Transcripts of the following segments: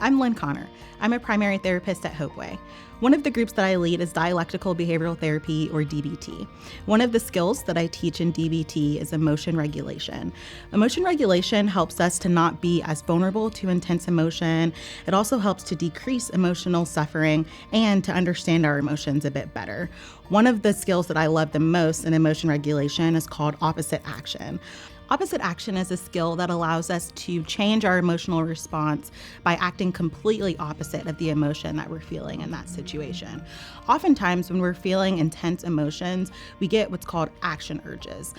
I'm Lynn Conner. I'm a primary therapist at HopeWay. One of the groups that I lead is dialectical behavioral therapy, or DBT. One of the skills that I teach in DBT is emotion regulation. Emotion regulation helps us to not be as vulnerable to intense emotion. It also helps to decrease emotional suffering and to understand our emotions a bit better. One of the skills that I love the most in emotion regulation is called opposite action. Opposite action is a skill that allows us to change our emotional response by acting completely opposite of the emotion that we're feeling in that situation. Oftentimes, when we're feeling intense emotions, we get what's called action urges.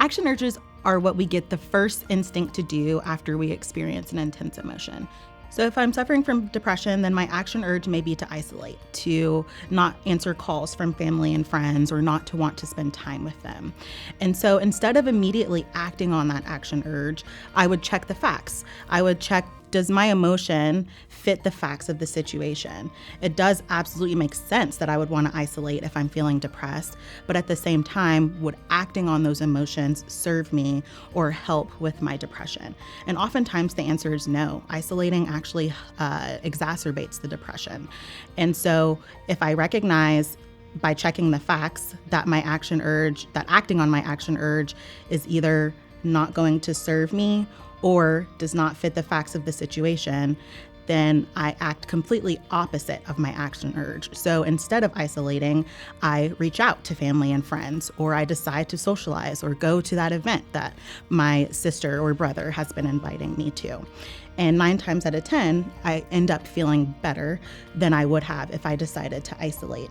Action urges are what we get the first instinct to do after we experience an intense emotion. So if I'm suffering from depression, then my action urge may be to isolate, to not answer calls from family and friends, or not to want to spend time with them. And so instead of immediately acting on that action urge, I would check the facts. I would check, does my emotion fit the facts of the situation? It does absolutely make sense that I would want to isolate if I'm feeling depressed, but at the same time, would acting on those emotions serve me or help with my depression? And oftentimes the answer is no. Isolating actually exacerbates the depression. And so if I recognize by checking the facts that my action urge, that acting on my action urge is either not going to serve me or does not fit the facts of the situation, then I act completely opposite of my action urge. So instead of isolating, I reach out to family and friends, or I decide to socialize or go to that event that my sister or brother has been inviting me to. And 9 times out of 10, I end up feeling better than I would have if I decided to isolate.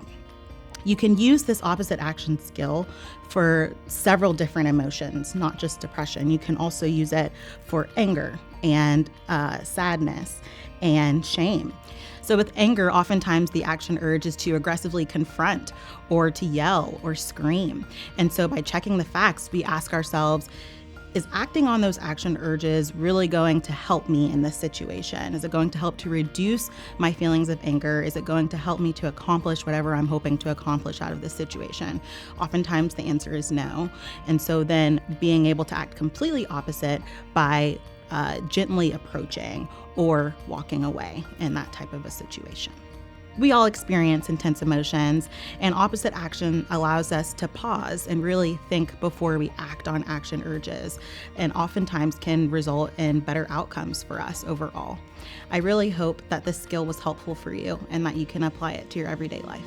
You can use this opposite action skill for several different emotions, not just depression. You can also use it for anger and sadness and shame. So with anger, oftentimes the action urge is to aggressively confront or to yell or scream. And so by checking the facts, we ask ourselves, is acting on those action urges really going to help me in this situation? Is it going to help to reduce my feelings of anger? Is it going to help me to accomplish whatever I'm hoping to accomplish out of this situation? Oftentimes the answer is no. And so then being able to act completely opposite by gently approaching or walking away in that type of a situation. We all experience intense emotions, and opposite action allows us to pause and really think before we act on action urges, and oftentimes can result in better outcomes for us overall. I really hope that this skill was helpful for you and that you can apply it to your everyday life.